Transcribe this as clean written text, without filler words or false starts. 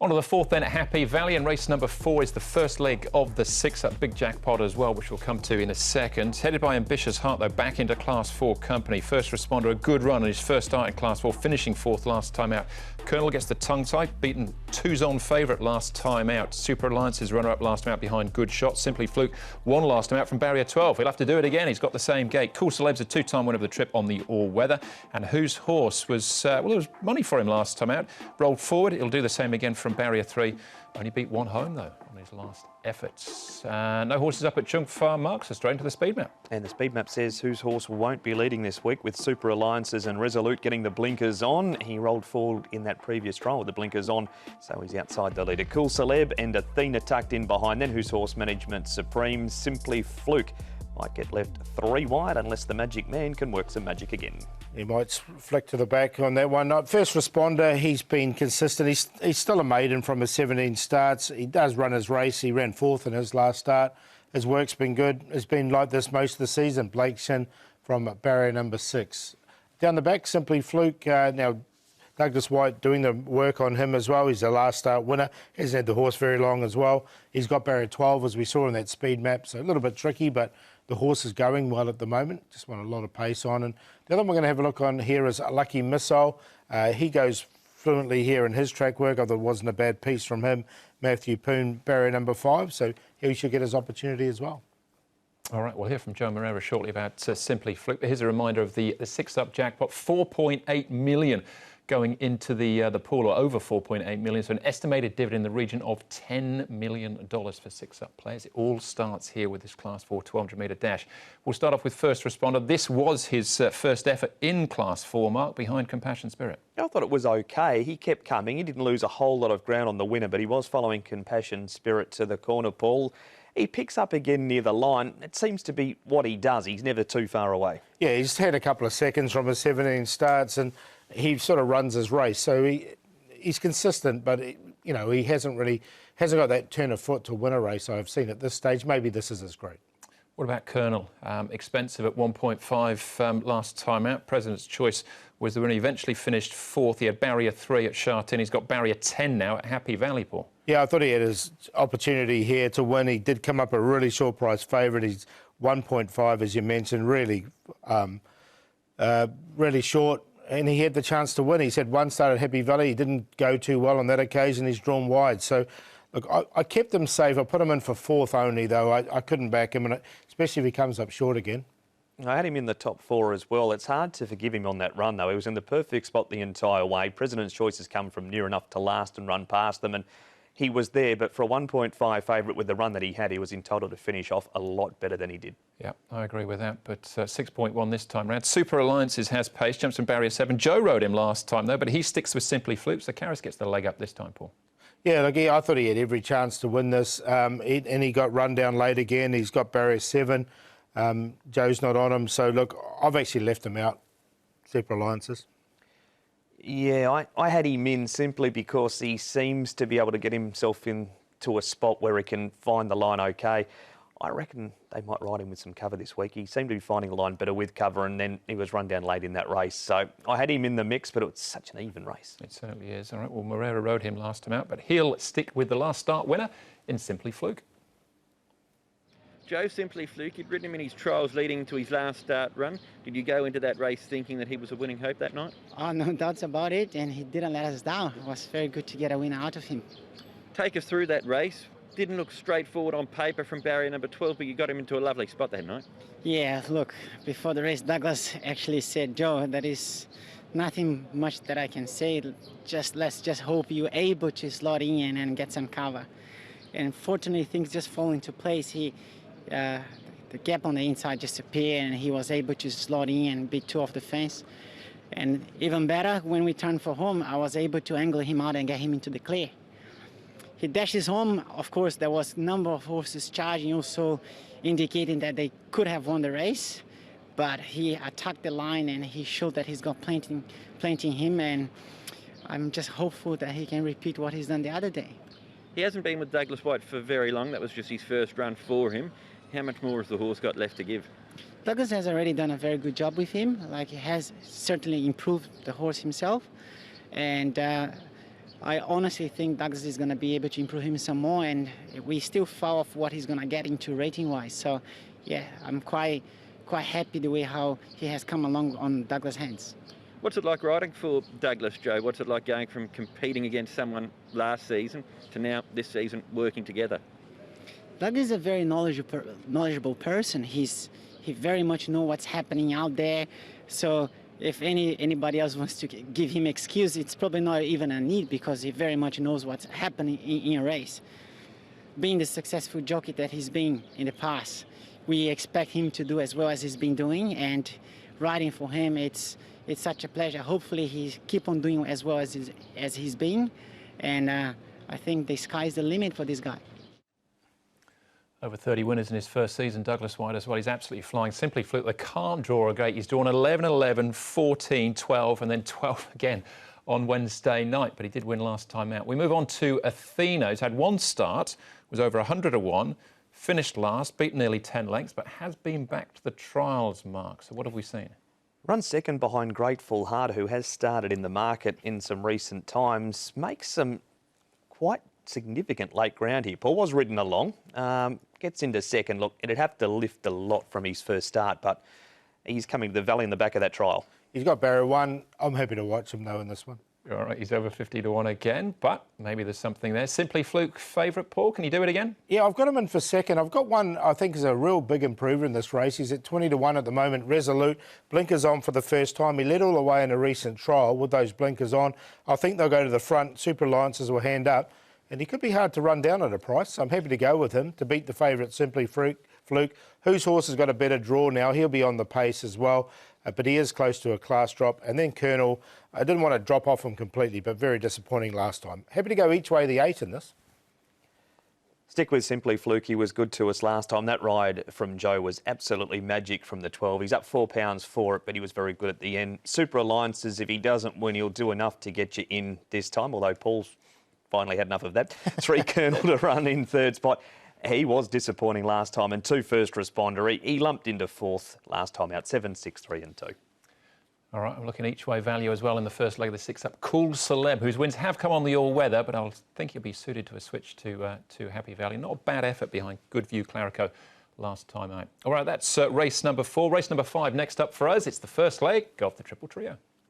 On to the fourth then at Happy Valley, and race number 4 is the first leg of the six-up big jackpot as well, which we'll come to in a second. Headed by Ambitious Heart, though, back into Class 4 company. First Responder, a good run on his first start in Class 4, finishing 4th last time out. Colonel gets the tongue tie, beaten 2's on favourite last time out. Super Alliance's runner-up last time out behind Good Shot. Simply Fluke won last time out from barrier 12. He'll have to do it again. He's got the same gate. Cool Celeb's a 2-time winner of the trip on the all-weather. And Whose Horse was, well, there was money for him last time out. Rolled forward. He'll do the same again from barrier 3. Only beat one home, though, on his last efforts. No horses up at Chung Farm, Mark, so straight into the speed map. And the speed map says Whose Horse won't be leading this week, with Super Alliances and Resolute getting the blinkers on. He rolled forward in that previous trial with the blinkers on, so he's outside the leader. Cool Celeb and Athena tucked in behind. Then Whose Horse Management Supreme. Simply Fluke might get left 3 wide unless the Magic Man can work some magic again. He might flick to the back on that one. First Responder, he's been consistent. He's still a maiden from his 17 starts. He does run his race. He ran 4th in his last start. His work's been good. It's been like this most of the season. Blake Shin from barrier number 6. Down the back, Simply Fluke. Now, Douglas White doing the work on him as well. He's the last start winner. Hasn't had the horse very long as well. He's got barrier 12, as we saw in that speed map, so a little bit tricky, but the horse is going well at the moment. Just want a lot of pace on. And the other one we're going to have a look on here is Lucky Missile. He goes fluently here in his track work, although it wasn't a bad piece from him. Matthew Poon, barrier number 5, so he should get his opportunity as well. All right, we'll hear from Joe Moreira shortly about Simply Fluke. Here's a reminder of the six-up jackpot, 4.8 million going into the pool, or over 4.8 million, so an estimated dividend in the region of $10 million for six-up players. It all starts here with this Class 4 200-metre dash. We'll start off with First Responder. This was his first effort in Class 4, Mark, behind Compassion Spirit. I thought it was okay. He kept coming. He didn't lose a whole lot of ground on the winner, but he was following Compassion Spirit to the corner, Paul. He picks up again near the line. It seems to be what he does. He's never too far away. Yeah, he's had a couple of seconds from his 17 starts, and he sort of runs his race. So he's consistent, but he hasn't got that turn of foot to win a race I've seen at this stage. Maybe this is his great. What about Colonel? Expensive at 1.5 last time out. President's Choice was the winner. He eventually finished 4th. He had barrier 3 at Shartin. He's got barrier 10 now at Happy Valley, Paul. Yeah, I thought he had his opportunity here to win. He did come up a really short price favourite. He's 1.5, as you mentioned, really short. And he had the chance to win. He's had one start at Happy Valley. He didn't go too well on that occasion. He's drawn wide. So, look, I kept him safe. I put him in for 4th only, though. I couldn't back him, and especially if he comes up short again. I had him in the top 4 as well. It's hard to forgive him on that run, though. He was in the perfect spot the entire way. President's Choice has come from near enough to last and run past them, and he was there. But for a 1.5 favourite with the run that he had, he was entitled to finish off a lot better than he did. Yeah, I agree with that, but 6.1 this time round. Super Alliances has pace, jumps from barrier 7. Joe rode him last time, though, but he sticks with Simply Fluke, so Karras gets the leg up this time, Paul. Yeah, look, I thought he had every chance to win this, and he got run down late again. He's got barrier 7. Joe's not on him, so look, I've actually left him out. Super Alliances. Yeah, I had him in simply because he seems to be able to get himself into a spot where he can find the line okay. I reckon they might ride him with some cover this week. He seemed to be finding the line better with cover, and then he was run down late in that race. So I had him in the mix, but it was such an even race. It certainly is. All right, well, Moreira rode him last time out, but he'll stick with the last start winner in Simply Fluke. Joe, Simply Fluke, you'd ridden him in his trials leading to his last start run. Did you go into that race thinking that he was a winning hope that night? Oh, no doubts about it, and he didn't let us down. It was very good to get a winner out of him. Take us through that race. Didn't look straightforward on paper from barrier number 12, but you got him into a lovely spot that night. Yeah, look, before the race, Douglas actually said, Joe, there is nothing much that I can say. Let's just hope you're able to slot in and get some cover. And fortunately, things just fall into place. The gap on the inside just appeared, and he was able to slot in and beat 2 off the fence. And even better, when we turned for home, I was able to angle him out and get him into the clear. He dashes home. Of course, there was a number of horses charging, also indicating that they could have won the race. But he attacked the line, and he showed that he's got planting him. And I'm just hopeful that he can repeat what he's done the other day. He hasn't been with Douglas White for very long. That was just his first run for him. How much more has the horse got left to give? Douglas has already done a very good job with him. Like, he has certainly improved the horse himself. And I honestly think Douglas is going to be able to improve him some more, and we still far off what he's going to get into rating-wise. So, yeah, I'm quite happy the way how he has come along on Douglas' hands. What's it like riding for Douglas, Joe? What's it like going from competing against someone last season to now this season working together? Douglas is a very knowledgeable person. He very much knows what's happening out there. So if anybody else wants to give him excuse, it's probably not even a need, because he very much knows what's happening in a race. Being the successful jockey that he's been in the past, we expect him to do as well as he's been doing, and riding for him, it's such a pleasure. Hopefully he keep on doing as well as he's been, and I think the sky's the limit for this guy. Over 30 winners in his first season, Douglas White as well. He's absolutely flying. Simply Fluke, they can't draw a gate. He's drawn 11-11, 14, 12, and then 12 again on Wednesday night, but he did win last time out. We move on to Athena. He's had one start, was over 100-1, finished last, beat nearly 10 lengths, but has been back to the trials, Mark. So what have we seen? Runs second behind Grateful Heart, who has started in the market in some recent times. Makes some quite significant late ground here. Paul was ridden along, gets into second. Look, it'd have to lift a lot from his first start, but he's coming to the valley in the back of that trial. He's got barrier 1. I'm happy to watch him though in this one. All right, he's over 50-1 again, but maybe there's something there. Simply Fluke favourite, Paul. Can you do it again? Yeah, I've got him in for second. I've got one I think is a real big improver in this race. He's at 20-1 at the moment. Resolute, blinkers on for the first time. He led all the way in a recent trial with those blinkers on. I think they'll go to the front. Super Alliances will hand up. And he could be hard to run down at a price, so I'm happy to go with him to beat the favourite, Simply Fluke. Whose horse has got a better draw now? He'll be on the pace as well, but he is close to a class drop. And then Colonel, I didn't want to drop off him completely, but very disappointing last time. Happy to go each way the 8 in this. Stick with Simply Fluke. He was good to us last time. That ride from Joe was absolutely magic from the 12. He's up £4 for it, but he was very good at the end. Super Alliances, if he doesn't win, he'll do enough to get you in this time, although Paul's finally had enough of that. 3 Colonel to run in third spot. He was disappointing last time, and 2 First Responder. He lumped into fourth last time out, 7, 6, 3 and 2. All right, I'm looking each way value as well in the first leg of the 6 up. Cool Celeb, whose wins have come on the all-weather, but I think he'll be suited to a switch to Happy Valley. Not a bad effort behind Good View Clarico last time out. All right, that's race number 4. Race number 5 next up for us. It's the first leg of the Triple Trio.